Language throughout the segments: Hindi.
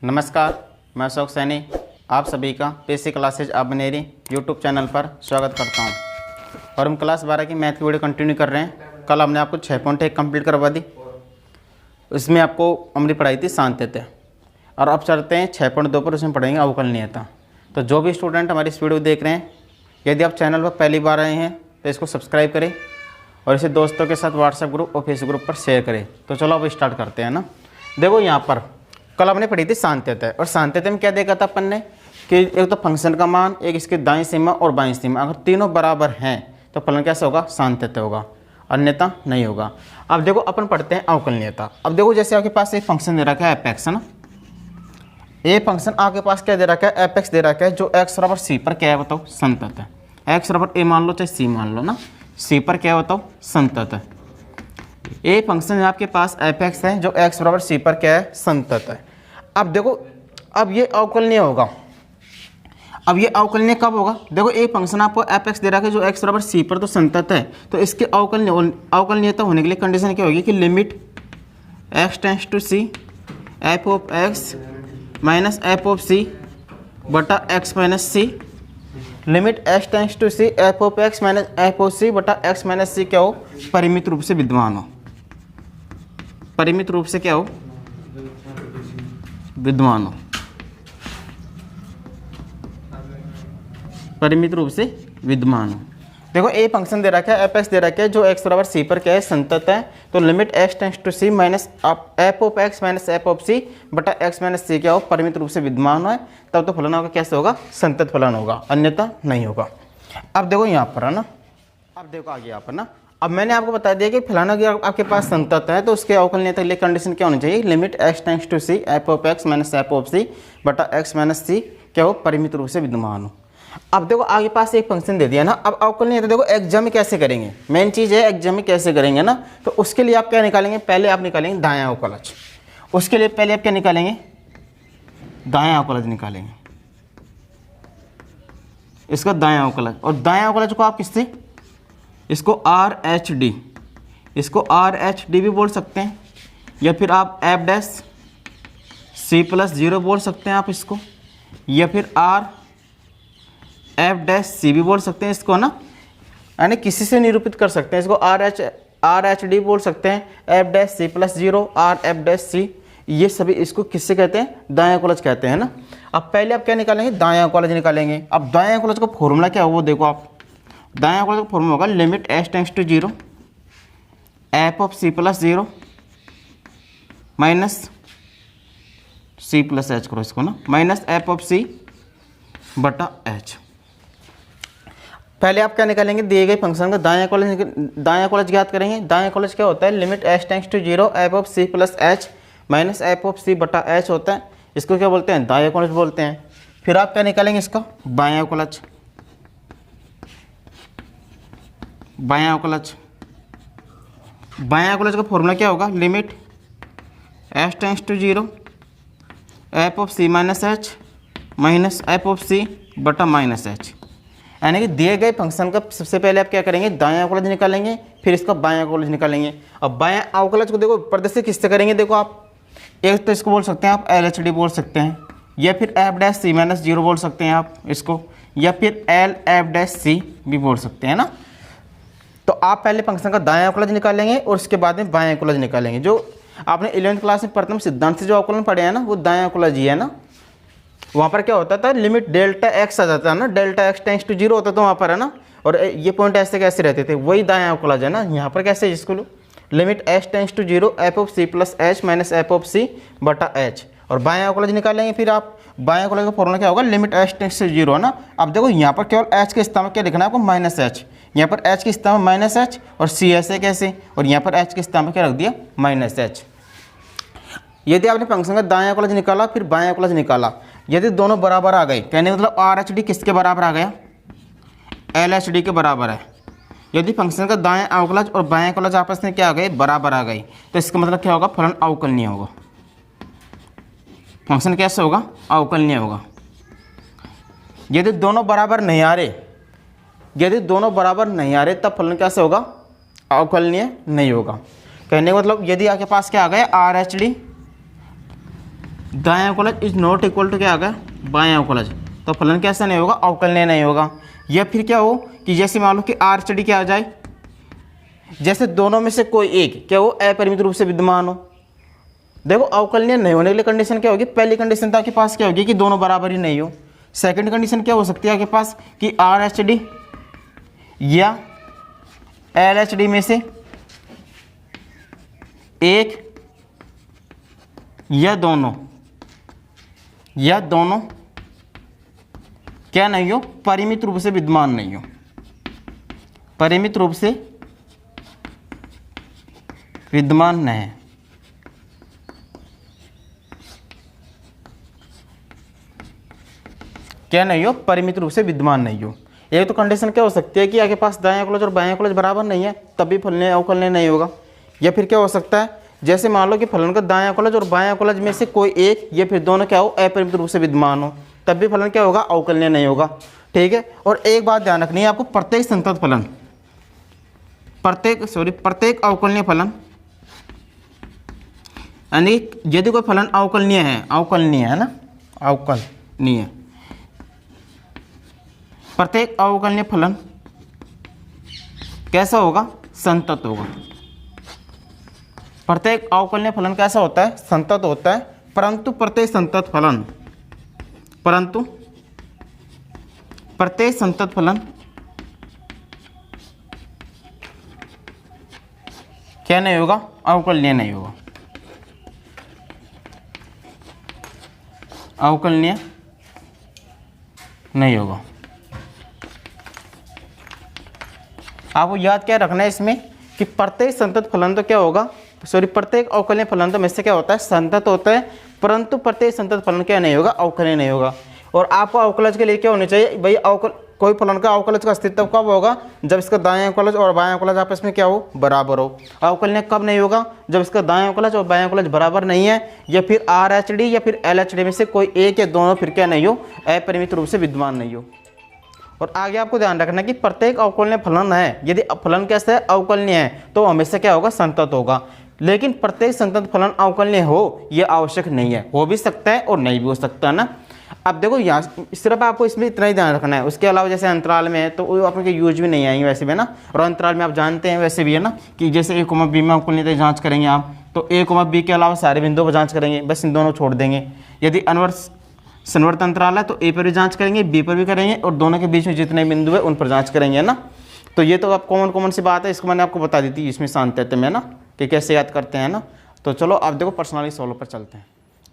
नमस्कार, मैं अशोक सैनी आप सभी का पीसी क्लासेज आप बनेरी यूट्यूब चैनल पर स्वागत करता हूं। और हम क्लास 12 की मैथ की वीडियो कंटिन्यू कर रहे हैं। कल हमने आपको 6.1 कंप्लीट करवा दी, इसमें आपको हमने पढ़ाई थी सांत्यता। और अब चलते हैं 6.2 पर, उसमें पढ़ेंगे अवकलनीयता। तो जो भी स्टूडेंट हमारी इस वीडियो देख रहे हैं, यदि आप चैनल पर पहली बार आए हैं तो इसको सब्सक्राइब करें और इसे दोस्तों के साथ व्हाट्सएप ग्रुप और फेसबुक ग्रुप पर शेयर करें। तो चलो अब स्टार्ट करते हैं ना। देखो यहाँ पर कल हमने पढ़ी थी सांत्यता, और सांत्यता में क्या देखा था अपन ने कि एक तो फंक्शन का मान, एक इसकी दाईं सीमा और बाईं सीमा, अगर तीनों बराबर हैं तो फलन कैसा होगा, सांत्यता होगा, अन्यथा नहीं होगा। अब देखो अपन पढ़ते हैं अवकलनीयता। अब देखो जैसे आपके पास एक फंक्शन दे रखा है एफ एक्स, है ना। ये फंक्शन आपके पास क्या दे रखा है, एफ एक्स दे रखा है, जो एक्स बराबर सी पर क्या है बताओ, संतत है। एक्स बराबर ए मान लो चाहे सी मान लो ना, सी पर क्या बताओ, संतत है। ये फंक्शन आपके पास एफ एक्स है जो एक्स बराबर सी पर क्या है, संतत है। अब देखो अब ये अवकलनीय होगा। अब ये अवकलनीय कब होगा, देखो एक फंक्शन आपको एफ एक्स दे रखा है जो एक्स बराबर सी पर तो संतत है, तो इसके अवकलनीयता होने के लिए कंडीशन क्या होगी कि limit x tends to c f of x minus f of c बटा x minus c. Limit x tends to c f of x minus f of c बटा एक्स माइनस सी क्या हो, परिमित रूप से विद्यमान हो। परिमित रूप से क्या हो, विद्यमान हो। परिमित रूप से विद्यमान हो। देखो ए फंक्शन दे रखा है एफ एक्स दे रखा है जो एक्स बराबर सी पर क्या है, संतत है। तो limit x tends to c minus f of x minus f of c बटा एक्स माइनस सी क्या हो, परिमित रूप से विद्यमान है। तब तो फलन होगा कैसे होगा, संतत फलन होगा, अन्यथा नहीं होगा। अब देखो यहाँ पर है ना, अब देखो आगे यहाँ पर ना, अब मैंने आपको बता दिया कि फलाना अगर आपके पास संतत है तो उसके अवकलनीयता के लिए कंडीशन क्या होनी चाहिए, limit x tends to c f of x minus f of c बटा एक्स माइनस सी क्या हो, परिमित रूप से विद्यमान हो। अब देखो आगे पास एक फंक्शन दे दिया ना। अब अवकलनीयता देखो एग्जाम में कैसे करेंगे, मेन चीज़ है एग्जाम में कैसे करेंगे ना। तो उसके लिए आप क्या निकालेंगे, पहले आप निकालेंगे दायां अवकलज। उसके लिए पहले आप क्या निकालेंगे, दायां अवकलज निकालेंगे, इसका दायां अवकलज। और दायां अवकलज को आप किससे, इसको आर एच डी, इसको आर एच डी भी बोल सकते हैं, या फिर आप f dash c plus zero बोल सकते हैं आप इसको, या फिर आर एफ डैश सी भी बोल सकते हैं इसको ना, यानी किसी से निरूपित कर सकते हैं इसको। आर एच डी बोल सकते हैं, f dash c plus zero, R f dash c, ये सभी इसको किससे कहते हैं, दायां अवकलज कहते हैं ना। अब पहले आप क्या निकालेंगे, दायां अवकलज निकालेंगे। अब दायां अवकलज का फॉर्मूला क्या हो वो देखो आप, दायां अवकलज का फॉर्मूला होगा limit h tends to zero f of c plus zero minus c plus h करो इसको ना, माइनस एफ ऑफ सी बटा एच। पहले आप क्या निकालेंगे, दिए गए फंक्शन का दायां अवकलज ज्ञात करेंगे। दायां अवकलज क्या होता है, limit h tends to zero f of c plus h minus f of c बटा एच होता है। इसको क्या बोलते हैं, दायां अवकलज बोलते हैं। फिर आप क्या निकालेंगे, इसका बायां अवकलज। बायां अवकलज, बायां अवकलज का फॉर्मूला क्या होगा, limit h tends to zero f of c minus h minus f of c बटा माइनस एच। यानी कि दिए गए फंक्शन का सबसे पहले आप क्या करेंगे, दायां अवकलज निकालेंगे, फिर इसका बायां अवकलज निकालेंगे। अब बायां अवकलज को देखो प्रदर्शित किससे करेंगे, देखो आप एक तो इसको बोल सकते हैं आप एल एच डी बोल सकते हैं, या फिर एफ डैश सी माइनस जीरो बोल सकते हैं आप इसको, या फिर एल एफ डैश सी भी बोल सकते हैं ना। तो आप पहले फंक्शन का दायां अवकलज निकालेंगे और उसके बाद में बायां अवकलज निकालेंगे। जो आपने 11वीं क्लास में प्रथम सिद्धांत से जो अवकलन पढ़े हैं ना, वो दायां अवकलज ही है ना। वहाँ पर क्या होता था, लिमिट डेल्टा एक्स आ जाता है ना, delta x tends to zero होता था वहाँ पर है ना, और ये पॉइंट ऐसे कैसे रहते थे, वही दायां अवकलज है ना। यहाँ पर कैसे, इसको limit h tends to zero f of c plus h minus f of c बटा एच, और बायां अवकलज निकालेंगे। फिर आप बायां अवकलज का फॉर्मूला क्या होगा, limit h tends to zero है ना। अब देखो यहाँ पर केवल एच के स्थान में क्या लिखना है आपको, माइनस एच। यहाँ पर एच के स्थान में माइनस एच और सी ऐसे कैसे, और यहाँ पर एच के स्थान में क्या रख दिया, माइनस एच। यदि आपने फंक्शन का दायां अवकलज निकाला फिर बायां अवकलज निकाला, यदि दोनों बराबर आ गए, कहने मतलब आर एच डी किसके बराबर आ गया, एल एच डी के बराबर है। यदि फंक्शन का दायां अवकलज और बायां अवकलज आपस में क्या आ गए, बराबर आ गए, तो इसका मतलब क्या होगा, फलन अवकलनीय होगा। फंक्शन कैसे होगा, अवकलनीय होगा। यदि दोनों बराबर नहीं आ रहे, यदि दोनों बराबर नहीं आ रहे तब फलन कैसे होगा, अवकलनीय नहीं होगा। कहने का मतलब यदि आपके पास क्या आ गया, आर एच डी दायां अवकलज इज नॉट इक्वल टू क्या आ गया, बायां अवकलज, तो फलन कैसा नहीं होगा, अवकलनीय नहीं होगा। या फिर क्या हो कि जैसे मान लो कि आर एच डी क्या आ जाए, जैसे दोनों में से कोई एक क्या हो अपरिमित रूप से विद्यमान हो। देखो अवकलनीय नहीं होने के लिए कंडीशन क्या होगी, पहली कंडीशन तो आपके पास क्या होगी कि दोनों बराबर ही नहीं हो। सेकंड कंडीशन क्या हो सकती है आपके पास कि आर एच डी या एल एच डी में से एक या दोनों क्या नहीं हो, परिमित रूप से विद्यमान नहीं हो, परिमित रूप से विद्यमान नहीं है। क्या नहीं हो, परिमित रूप से विद्यमान नहीं हो। एक तो कंडीशन क्या हो सकती है कि आपके पास दायां अवकलज और बायां अवकलज बराबर नहीं है, तब भी फलन अवकलनीय नहीं होगा। या फिर क्या हो सकता है, जैसे मान लो कि फलन का दायां अवकलज और बायां अवकलज में से कोई एक या फिर दोनों क्या हो अपरिमित रूप से विद्यमान हो, तब भी फलन क्या होगा, अवकलनीय नहीं होगा। ठीक है। और एक बात ध्यान रखनी है आपको, प्रत्येक संतत फलन, प्रत्येक अवकलनीय फलन, यानी यदि कोई फलन अवकलनीय है ना, अवकलनीय, प्रत्येक अवकलनीय फलन कैसा होगा, संतत होगा। प्रत्येक अवकलनीय फलन कैसा होता है, संतत होता है। परंतु प्रत्येक संतत फलन क्या नहीं होगा, अवकलनीय नहीं होगा, अवकलनीय नहीं होगा। आपको याद क्या रखना है इसमें कि प्रत्येक संतत फलन तो क्या होगा, प्रत्येक अवकलनीय फलन तो में से क्या होता है, संतत होता है, परंतु प्रत्येक संतत फलन क्या नहीं होगा, अवकलनीय नहीं होगा। और आपको अवकलज के लिए क्या होनी चाहिए भाई, कोई फलन का अवकलज का अस्तित्व कब होगा, जब इसका दायां अवकलज और बायां अवकलज आपस में क्या हो, बराबर हो। अवकलनीय कब नहीं होगा, जब इसका दायां अवकलज और बायां अवकलज बराबर नहीं है, या फिर आर एच डी या फिर एल एच डी में से कोई एक या दोनों फिर क्या नहीं हो, अपरिमित रूप से विद्यमान नहीं हो। और आगे आपको ध्यान रखना कि प्रत्येक अवकलनीय फलन है, यदि फलन कैसा है, अवकलनीय है, तो हमेशा क्या होगा, संतत होगा। लेकिन प्रत्येक संतत फलन अवकलनीय हो यह आवश्यक नहीं है, हो भी सकता है और नहीं भी हो सकता है ना। अब देखो यहाँ सिर्फ आपको इसमें इतना ही ध्यान रखना है, उसके अलावा जैसे अंतराल में है तो वो आपके यूज भी नहीं आएंगे वैसे भी ना। और अंतराल में आप जानते हैं वैसे भी है ना कि जैसे a, b में अवकलनीयता जांच करेंगे आप, तो a, b के अलावा सारे बिंदुओं पर जांच करेंगे, बस इन दोनों छोड़ देंगे। यदि संवर्त अंतराल है तो a पर भी जांच करेंगे, b पर भी करेंगे, और दोनों के बीच में जितने बिंदु है उन पर जांच करेंगे, है ना। तो ये तो आप कॉमन सी बात है, इसको मैंने आपको बता दी थी इसमें शांति में ना कि कैसे याद करते हैं ना। तो चलो अब देखो पर्सनली सॉल्व पर चलते हैं।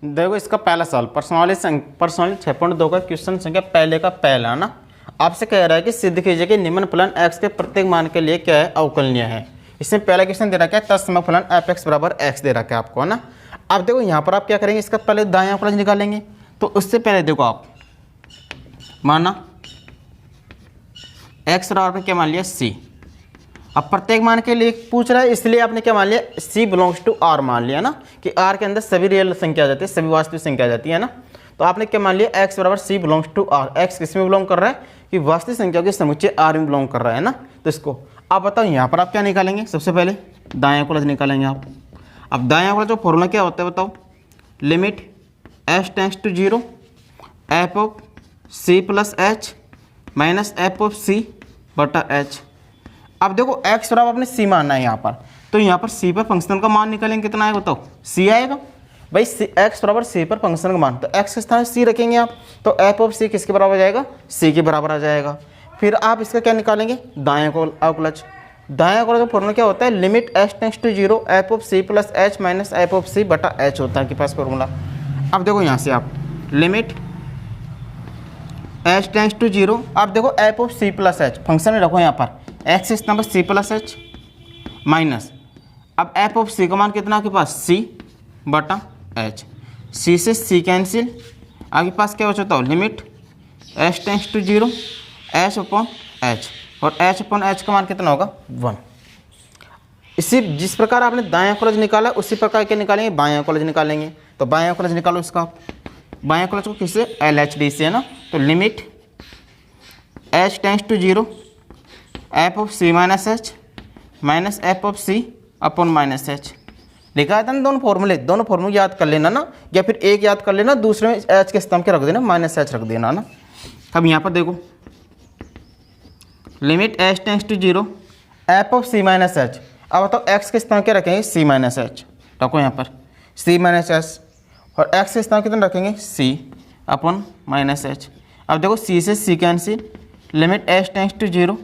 देखो इसका पहला सवाल पर्सनली 6.2 का क्वेश्चन संख्या पहले का पहला ना, आपसे कह रहा है कि सिद्ध कीजिए कि निम्न फलन x के प्रत्येक मान के लिए क्या है, अवकलनीय है। इसमें पहला क्वेश्चन दे रखा है तत्सम फलन f(x) बराबर x दे रखा है आपको, है ना। अब देखो यहाँ पर आप क्या करेंगे, इसका पहले दायां अवकलज निकालेंगे। तो उससे पहले देखो आप माना x बराबर क्या मान लिया, c। अब प्रत्येक मान के लिए पूछ रहा है, इसलिए आपने क्या मान लिया, c बिलोंग्स टू r मान लिया ना, कि r के अंदर सभी रियल संख्या आ जाती है, सभी वास्तविक संख्या आ जाती है ना। तो आपने क्या मान लिया, x बराबर c belongs to r। x किस में बिलोंग कर रहा है, कि वास्तविक संख्या के समुच्चय r में बिलोंग कर रहा है ना। तो इसको आप बताओ यहाँ पर आप क्या निकालेंगे, सबसे पहले दायां अवकलज निकालेंगे आप। अब दायां अवकलज का फॉर्मूला क्या होता है बताओ, limit s tends to 0 f of c plus h minus f of c बटा h। अब देखो x बराबर आपने c मानना है यहाँ पर, तो यहाँ पर c पर फंक्शन का मान निकालेंगे, कितना आएगा बताओ, c आएगा भाई। x बराबर c पर फंक्शन का मान, तो x के स्थान c रखेंगे आप, तो f ऑफ c किसके बराबर आ जाएगा, c के बराबर आ जाएगा। फिर आप इसका क्या निकालेंगे, दायां अवकलज। दायां अवकलज का फॉर्मूला क्या होता है, limit s tends to 0 f of c plus h minus f of c बटा h होता है आपके पास फॉर्मूला। अब देखो यहाँ से आप लिमिट h टेंड्स टू 0, अब देखो f of c plus h function में रखो यहाँ पर, x इस number c plus h minus, अब f ऑफ c का मान कितना आपके पास, c बटा h। c से c कैंसिल, आपके पास क्या बचा हो, limit h tends to 0 h upon h, और h अपॉन h का मान कितना होगा, 1। इसी जिस प्रकार आपने दायां अवकलज निकाला उसी प्रकार के निकालेंगे बायां अवकलज निकालेंगे। तो बायां अवकलज निकालो इसका, बायां अवकलज को किससे, LHD से है ना। तो limit h tends to 0 f of c minus h minus f of c upon minus h। लिखा था ना दोनों फॉर्मूले याद कर लेना ना, या फिर एक याद कर लेना, दूसरे में एच के स्तंभ के रख देना, माइनस एच रख देना ना। अब यहाँ पर देखो limit h tends to 0 f of c minus h. अब बताओ एक्स के स्तंभ के रखेंगे सी माइनस एच, रखो यहाँ पर सी माइनस एच, और एक्स के स्तंभ कितने रखेंगे सी अपन माइनस एच। अब देखो सी से c cancel, limit h tends to 0,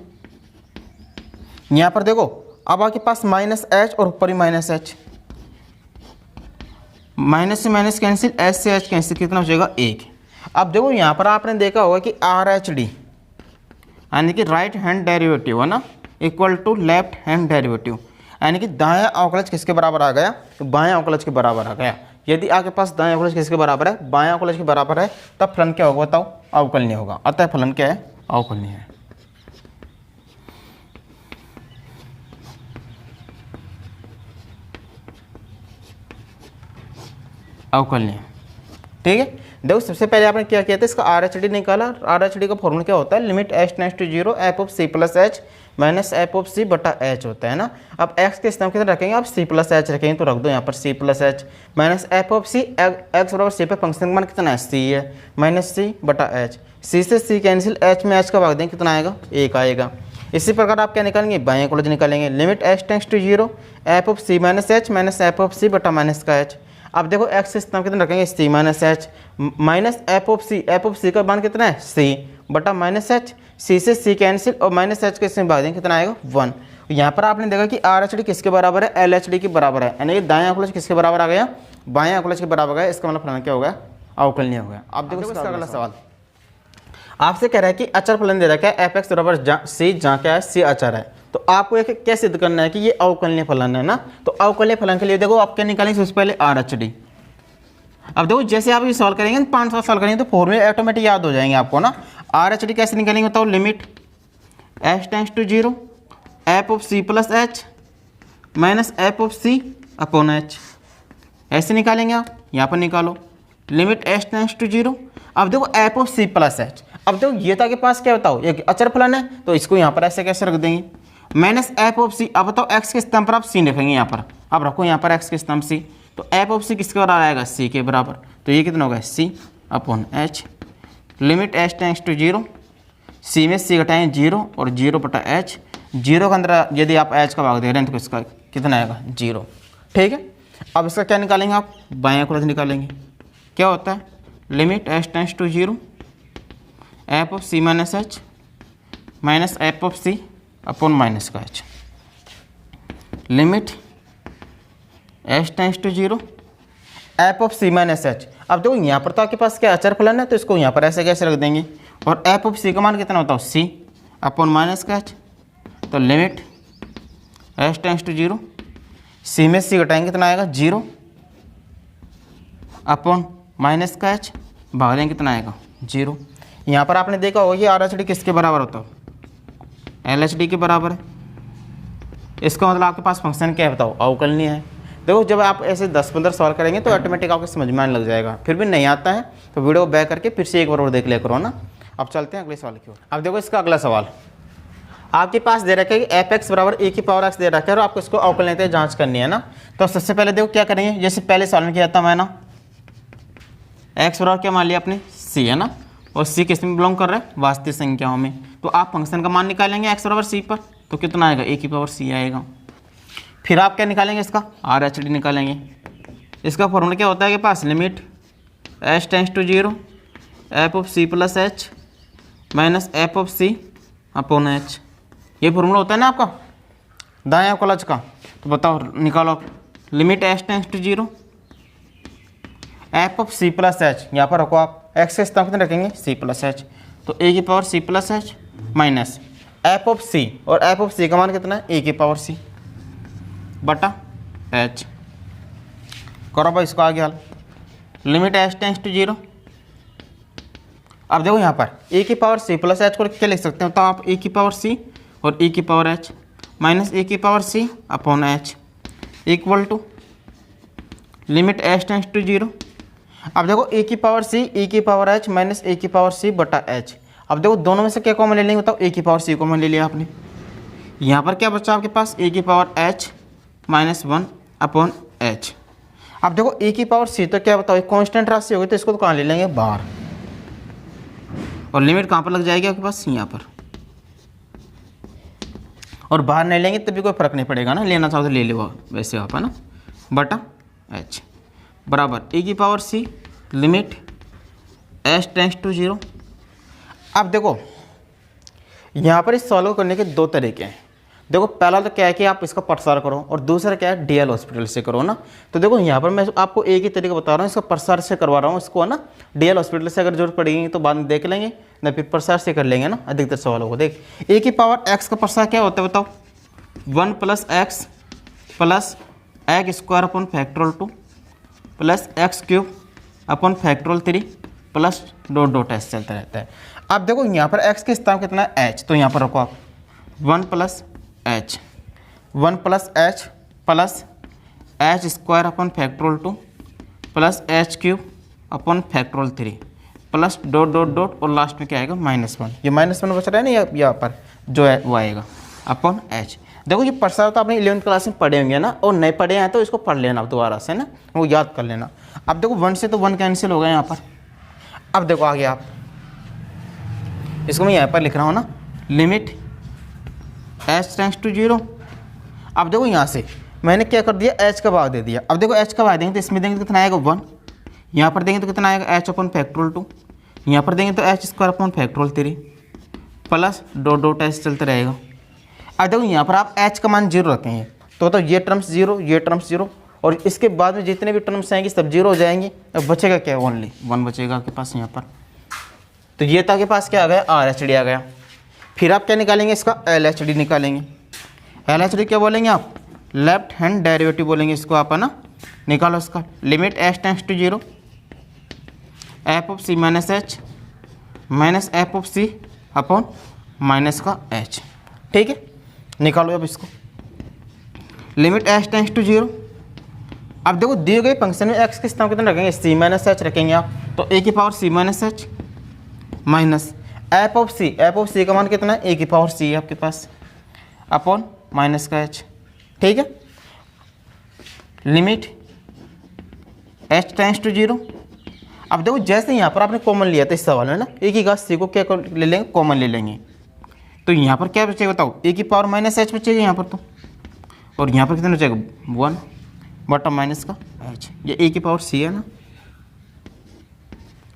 यहाँ पर देखो अब आपके पास माइनस एच और ऊपर ही माइनस एच, माइनस से माइनस कैंसिल, एच से एच कैंसिल, कितना हो जाएगा 1। अब देखो यहाँ पर आपने देखा होगा कि आर एच डी यानी कि राइट हैंड डेरिवेटिव है ना equal to left hand derivative, यानी कि दायां अवकलज किसके बराबर आ गया, तो बायां अवकलज के बराबर आ गया। यदि आपके पास दायां अवकलज किसके बराबर है, बायां अवकलज के बराबर है, तब फलन क्या होगा बताओ, अवकलनीय होगा। अतः फलन क्या है, अवकलनीय है। अवकलनीय, ठीक है। देखो सबसे पहले आपने क्या किया था, इसका आर एच डी निकाला। आर एच डी का फॉर्मूला क्या होता है, limit h tends to 0 f of c plus h minus f of c बटा एच होता है ना। अब एक्स के स्तंभ कितना रखेंगे, आप सी प्लस एच रखेंगे, तो रख दो यहाँ पर c plus h minus f of c, x बराबर सी पे फंक्शन का मान कितना है सी है, माइनस सी बटा एच, सी से सी कैंसिल, एच में एच का भाग देंगे कितना आएगा 1 आएगा। इसी प्रकार आप क्या निकालेंगे, बाएं अवकलज निकालेंगे, limit h tends to 0 f of c minus h minus f of c बटा माइनस का एच। अब देखो एक्स के स्तंभ कितना रखेंगे c minus h minus f of c का मान कितना है सी बटा माइनस एच, सी से सी कैंसिल और माइनस एच के इसमें भाग देंगे कितना आएगा 1। यहाँ पर आपने देखा कि आर एच डी किसके बराबर है, एल एच डी के बराबर है, यानी कि दायां अवकलज किसके बराबर आ गया, बायां अवकलज के बराबर गया। इसका मतलब फलन क्या होगा, अवकलनीय हो गया। अब देखो इसका अगला सवाल आपसे कह रहा है कि अचर फलन दे रखा है एफ एक्स बराबर सी, जहाँ क्या है सी अचर है, तो आपको एक क्या सिद्ध करना है कि ये अवकलनीय फलन है ना। तो अवकलनीय फलन के लिए देखो आप क्या निकालेंगे, सबसे पहले आर एच डी। अब देखो जैसे आप ये सॉल्व करेंगे 5 साल सॉल्व करेंगे तो फॉर्मूले ऑटोमेटिक याद हो जाएंगे आपको ना। आर एच डी कैसे निकालेंगे बताओ, limit h tends to 0 f of c plus h minus f of c upon h, ऐसे निकालेंगे आप। यहाँ पर निकालो लिमिट एच टेंड्स टू 0, अब देखो f of c plus h. अब देखो ये था के पास क्या बताओ, एक अचर फलन है, तो इसको यहाँ पर ऐसे कैसे रख देंगे, माइनस एफ ऑफ सी। अब बताओ एक्स के स्तंभ पर आप सी रखेंगे, यहाँ पर अब रखो यहाँ पर एक्स के स्तंभ सी, तो एफ ऑफ सी किसके बराबर आएगा सी के बराबर, तो ये कितना होगा c upon h, limit h tends to 0, c में सी घटाएंगे 0 और 0 बटा एच, 0 के अंदर यदि आप एच का भाग दे रहे हैं तो इसका कितना आएगा 0, ठीक है। अब इसका क्या निकालेंगे आप, बायां अवकलज निकालेंगे। क्या होता है, limit h tends to 0 f of c minus h minus f of c upon minus का h, limit h tends to 0 f of c minus h. अब देखो यहाँ पर तो आपके पास क्या अचर फलन है, तो इसको यहाँ पर ऐसे कैसे रख देंगे, और एफ ऑफ सी का मान कितना होता है सी अपॉन माइनस का एच, तो limit h tends to 0, c में सी घटाएंगे कितना आएगा 0 अपॉन माइनस का एच, भाग देंगे कितना आएगा 0। यहाँ पर आपने देखा होगा कि आर एच डी किसके बराबर होता है, एल एच डी के बराबर है। इसका मतलब आपके पास फंक्शन क्या है बताओ, अवकलनीय है। देखो जब आप ऐसे 10-15 सवाल करेंगे तो ऑटोमेटिक आपको समझ में आने लग जाएगा। फिर भी नहीं आता है तो वीडियो को बैक करके फिर से एक बार और देख लिया करो ना। अब चलते हैं अगले सवाल की ओर। अब देखो इसका अगला सवाल आपके पास दे रखा है कि एफ एक्स बराबर ए की पावर एक्स दे रखा है और आपको इसको अवकलनीयता जांच करनी है ना। तो सबसे पहले देखो क्या करेंगे, जैसे पहले सवाल में किया था मैं ना, एक्स बराबर क्या मान लिया आपने सी है ना, और सी किस में बिलोंग कर रहा है वास्तविक संख्याओं में। तो आप फंक्शन का मान निकालेंगे एक्स बराबर सी पर, तो कितना आएगा ए की पावर सी आएगा। फिर आप क्या निकालेंगे, इसका आर एच डी निकालेंगे। इसका फॉर्मूला क्या होता है के पास, limit h tends to 0 f of c plus h minus f of c upon h. ये फॉर्मूला होता है ना आपका दायां अवकलज का। तो बताओ निकालो, limit h tends to 0 f of c plus h, यहाँ पर रखो आप एक्स के स्तंभ कितने रखेंगे सी प्लस एच, तो ए की power c plus h minus f of c, और एफ ऑफ सी का मान कितना है ए की पावर सी बटा एच। करो भाई इसको आगे हल, लिमिट एच टेंड्स टू 0। अब देखो यहाँ पर ए की पावर सी प्लस एच को क्या लिख सकते हैं, तो आप ए की पावर सी और ए की पावर एच माइनस ए की power c upon h equal to limit h tends to 0। अब देखो ए की पावर सी ए की पावर एच माइनस ए की पावर सी बटा एच। अब देखो दोनों में से क्या कॉमन ले लेंगे बताओ, ए की पावर सी कॉमन ले लिया आपने। यहाँ पर क्या बचा आपके पास, ए की power H minus 1 upon h. अब देखो ए की पावर सी तो क्या बताओ, कांस्टेंट राशि होगी तो इसको तो कहाँ ले लेंगे, बाहर, और लिमिट कहाँ पर लग जाएगी आपके पास, यहाँ पर, और बाहर नहीं लेंगे तभी कोई फर्क नहीं पड़ेगा ना, लेना चाहो तो ले लो वैसे आप, है ना, बटा एच बराबर ए की power c limit h tends to 0। अब देखो यहाँ पर इस सॉल्व करने के दो तरीके हैं। देखो पहला तो क्या है कि आप इसका प्रसार करो, और दूसरा क्या है डीएल हॉस्पिटल से करो ना। तो देखो यहाँ पर मैं आपको एक ही तरीका बता रहा हूँ, इसका प्रसार से करवा रहा हूँ इसको, है ना। डीएल हॉस्पिटल से अगर जरूरत पड़ेगी तो बाद में देख लेंगे, ना फिर प्रसार से कर लेंगे ना अधिकतर सवालों को। देख ए की पावर एक्स का प्रसार क्या होता है बताओ, 1 + x plus x square upon factorial 2 plus x cube upon factorial 3 plus dot dot H चलता रहता है। अब देखो यहाँ पर x का स्थान कितना है h, तो यहाँ पर रखो आप 1 + h 1 + h plus H square upon factorial 2 plus H cube upon factorial 3 plus dot dot dot, और लास्ट में क्या आएगा -1। ये -1 बच रहा है ना यहाँ पर जो है वो आएगा अपॉन h। देखो ये प्रसार तो आपने 11th क्लास में पढ़े होंगे ना, और नहीं पढ़े हैं तो इसको पढ़ लेना दोबारा से ना, वो याद कर लेना। अब देखो 1 से तो 1 कैंसिल हो गया यहाँ पर। अब देखो आगे आप इसको मैं यहाँ पर लिख रहा हूँ ना, लिमिट h टेंड्स टू 0। अब देखो यहाँ से मैंने क्या कर दिया, h का भाग दे दिया। अब देखो h का भाग देंगे तो इसमें देंगे तो कितना आएगा 1, यहाँ पर देंगे तो कितना आएगा h अपॉन फैक्टोरियल 2, यहाँ पर देंगे तो H square upon factorial 3 plus dot dot H चलते रहेगा। अब देखो यहाँ पर आप h का मान 0 रखेंगे तो ये टर्म्स 0, ये टर्म्स 0, और इसके बाद में जितने भी टर्म्स आएंगे सब 0 हो जाएंगे। अब बचेगा क्या, ओनली 1 बचेगा आपके पास यहाँ पर। तो ये तो आपके पास क्या आ गया, आर एच डी आ गया। फिर आप क्या निकालेंगे, इसका एल एच डी निकालेंगे। एल एच डी क्या बोलेंगे आप, लेफ्ट हैंड डेरिवेटिव बोलेंगे इसको आप, है ना। निकालो इसका, limit h tends to 0 f of c minus h minus f of c upon minus का एच। ठीक है, निकालो अब इसको, लिमिट एच टेंड्स टू 0। अब देखो दिए गए फंक्शन में एक्स के स्थान कितना रखेंगे, सी माइनस एच रखेंगे आप, तो ए की power c minus h minus f of c का मान कितना है, ए की पावर सी है आपके पास अपॉन माइनस का एच। ठीक है, लिमिट एच टेंड्स टू 0। अब देखो जैसे यहाँ पर आपने कॉमन लिया था इस सवाल में ना, ए की घात सी को क्या ले लेंगे, कॉमन ले लेंगे, तो यहाँ पर क्या बचेगा बताओ, ए की पावर माइनस एच बचेगा यहाँ पर तो, और यहाँ पर कितना बचेगा 1 बटा माइनस का एच। ये ए की पावर सी है ना।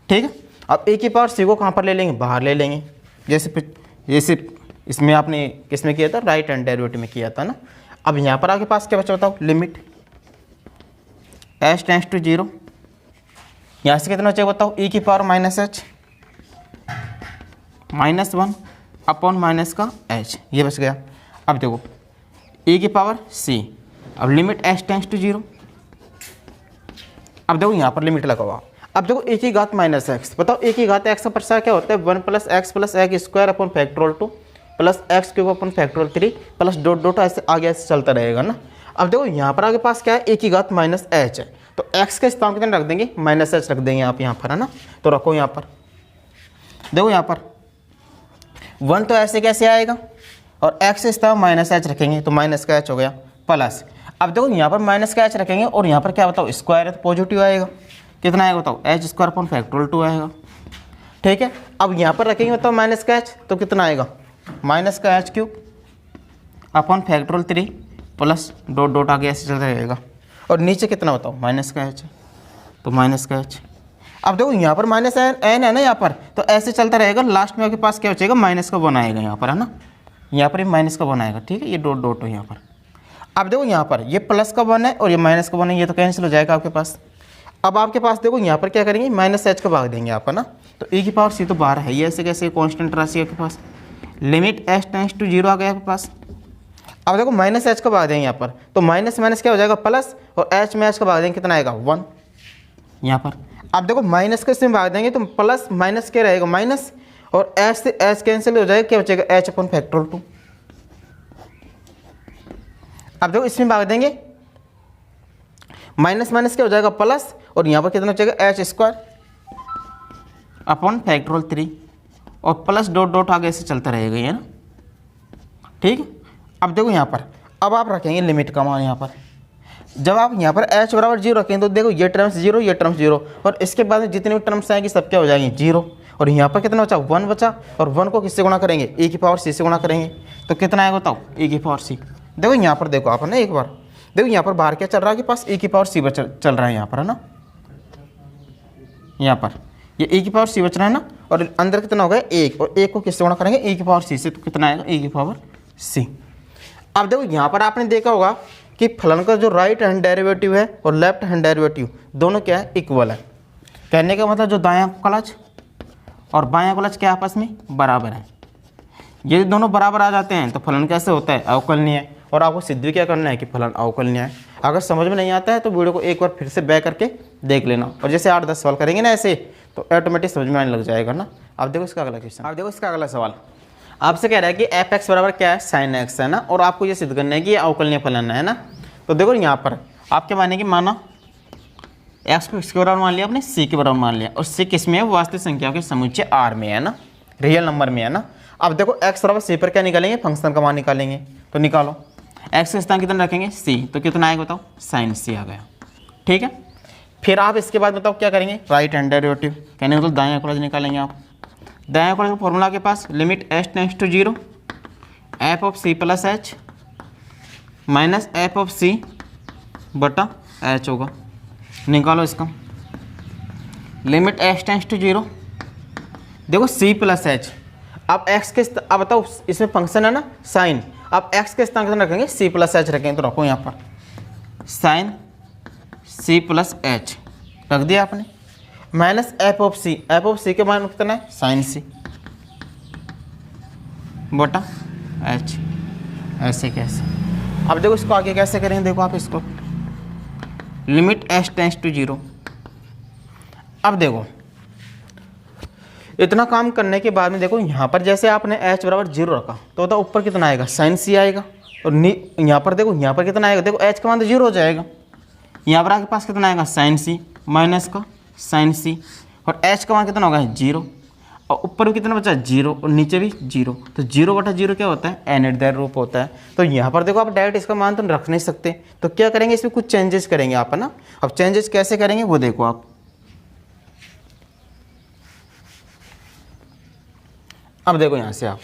ठीक है, अब ए की पावर सी को कहाँ पर ले लेंगे, बाहर ले लेंगे, जैसे इसमें आपने किसमें किया था, राइट हैंड डेरिवेटिव में किया था ना। अब यहाँ पर आपके पास क्या बचा बताओ, लिमिट एच टेंड्स टू 0, यहाँ से कितना बचेगा बताओ, e की power minus H -1 upon minus का h, ये बच गया। अब देखो e की पावर c, अब लिमिट h टेंड्स टू 0। अब देखो यहाँ पर लिमिट लगाओ। अब देखो e की घात माइनस एक्स, बताओ e की घात x का प्रसार क्या होता है, 1 + x plus x square upon factorial 2 plus x cube upon factorial 3 plus dot dot ऐसे आगे ऐसे चलता रहेगा ना। अब देखो यहाँ पर आगे पास क्या है, e की घात माइनस एच है, तो x का स्थान कितना रख देंगे, माइनस एच रख देंगे आप यहाँ पर, है ना। तो रखो यहाँ पर, देखो यहाँ पर 1 तो ऐसे कैसे आएगा, और x के स्थान माइनस एच रखेंगे तो माइनस का एच हो गया प्लस। अब देखो यहाँ पर माइनस का एच रखेंगे और यहाँ पर क्या बताओ स्क्वायर है तो पॉजिटिव आएगा, कितना आएगा बताओ, एच स्क्वायर अपॉन फैक्टोरियल 2 आएगा। ठीक है, अब यहाँ पर रखेंगे बताओ माइनस का एच, तो कितना आएगा माइनस का H cube upon factorial 3 plus dot dot आगे ऐसे चलता रहेगा, और नीचे कितना बताओ माइनस का एच, तो माइनस का एच। अब देखो यहाँ पर माइनस एन है ना यहाँ पर, तो ऐसे चलता रहेगा, लास्ट में आपके पास क्या बचेगा, माइनस का 1 आएगा यहाँ पर, है ना। यहाँ पर ये माइनस का 1 आएगा। ठीक है, ये डॉट डॉट हो यहाँ पर। अब देखो यहाँ पर ये प्लस का 1 है और ये माइनस का 1 है, ये तो कैंसिल हो जाएगा आपके पास। अब आपके पास देखो यहाँ पर क्या करेंगे, माइनस एच का भाग देंगे आप, है ना। तो e की पावर सी तो 12 है, ये ऐसे कैसे कॉन्स्टेंट राशि आपके पास, लिमिट एच टेंड्स टू 0 आ गया आपके पास। अब देखो माइनस एच का भाग देंगे यहाँ पर, तो माइनस माइनस क्या हो जाएगा प्लस, और एच में एच का भाग देंगे कितना आएगा 1 यहाँ पर। अब देखो माइनस का इसमें भाग देंगे तो प्लस माइनस क्या रहेगा माइनस, और एच से एच कैंसिल हो जाएगा, क्या बचेगा एच अपॉन फैक्टोरियल 2। अब देखो इसमें भाग देंगे, माइनस माइनस क्या हो जाएगा प्लस, और यहाँ पर कितना बचेगा एच स्क्वायर अपॉन फैक्टोरियल 3, और प्लस डॉट डॉट आगे ऐसे चलता रहेगा ये ना। ठीक है, अब देखो यहाँ पर अब आप रखेंगे लिमिट का मान यहाँ पर, जब आप यहाँ पर h बराबर 0 रखें तो देखो ये टर्म्स 0, ये टर्म्स 0, और इसके बाद में जितनी भी टर्म्स आएंगी सब क्या हो जाएंगी 0। और यहाँ पर कितना बचा 1 बचा, और 1 को किससे गुणा करेंगे e की पावर c से गुणा करेंगे, तो कितना आएगा बताओ e की पावर c। देखो यहाँ पर देखो आप है ना, एक बार देखो यहाँ पर बाहर क्या चल रहा है, के पास e की पावर c चल रहा है यहाँ पर है ना, यहाँ पर ये e की पावर c बच रहा है ना, और अंदर कितना होगा 1, और 1 को किससे गुणा करेंगे e की पावर c से, तो कितना आएगा e की पावर c। अब देखो यहाँ पर आपने देखा होगा कि फलन का जो राइट हैंड डेरिवेटिव है और लेफ्ट हैंड डेरिवेटिव दोनों क्या है इक्वल है। कहने का मतलब जो दायां कलच और बायां कलच क्या आपस में बराबर है। ये दोनों बराबर आ जाते हैं तो फलन कैसे होता है अवकलनीय है। और आपको सिद्ध भी क्या करना है कि फलन अवकलनीय है। अगर समझ में नहीं आता है तो वीडियो को एक बार फिर से बैक करके देख लेना, और जैसे 8-10 सवाल करेंगे ना ऐसे तो ऑटोमेटिक समझ में आने लग जाएगा ना। अब देखो इसका अगला क्वेश्चन, अब देखो इसका अगला सवाल आपसे कह रहा है कि एफ एक्स बराबर क्या है साइन एक्स है ना, और आपको ये सिद्ध करना है कि ये अवकलनीय फलन है ना। तो देखो यहाँ पर आप क्या मानेंगे, माना एक्स को किसके बराबर मान लिया आपने सी के बराबर मान लिया, और सी किस में है वास्तविक संख्याओं के समुच्चय आर में है ना, रियल नंबर में है ना। अब देखो एक्स बराबर सी पर क्या निकालेंगे फंक्शन का मान निकालेंगे, तो निकालो एक्स का स्थान कितना रखेंगे सी, तो कितना आएगा बताओ साइन सी आ गया। ठीक है, फिर आप इसके बाद बताओ क्या करेंगे राइट हैंड डेरिवेटिव, कहने मतलब दायां कॉलेज निकालेंगे आप। दायां कॉलेज का फॉर्मूला के पास limit h tends to 0 f of c plus h minus f of c बटा एच होगा। निकालो इसका लिमिट एच टेंड्स टू 0, देखो सी प्लस एच, अब एक्स के अब बताओ इसमें फंक्शन है ना साइन, अब एक्स के स्थान कितना रखेंगे सी प्लस एच रखेंगे, तो रखो यहाँ पर साइन सी प्लस एच रख दिया आपने, माइनस एफ ऑफ सी के मान कितना है साइन सी बटा एच। ऐसे कैसे, अब देखो इसको आगे कैसे करेंगे, देखो आप इसको लिमिट एच टेंड्स टू 0। अब देखो इतना काम करने के बाद में देखो यहाँ पर जैसे आपने h बराबर 0 रखा तो बताओ ऊपर कितना आएगा साइन सी आएगा, और यहाँ पर देखो यहाँ पर कितना आएगा, देखो h का मान तो 0 हो जाएगा, यहाँ पर आपके पास कितना आएगा साइन सी माइनस का साइन सी, और h का मान कितना होगा 0, और ऊपर भी कितना बचा 0 और नीचे भी 0, तो 0 बटा 0 क्या होता है एन एट रूप होता है। तो यहाँ पर देखो आप डायरेक्ट इसका मान तो रख नहीं सकते, तो क्या करेंगे इसमें कुछ चेंजेस करेंगे आप है ना। अब चेंजेस कैसे करेंगे वो देखो आप, अब देखो यहाँ से आप,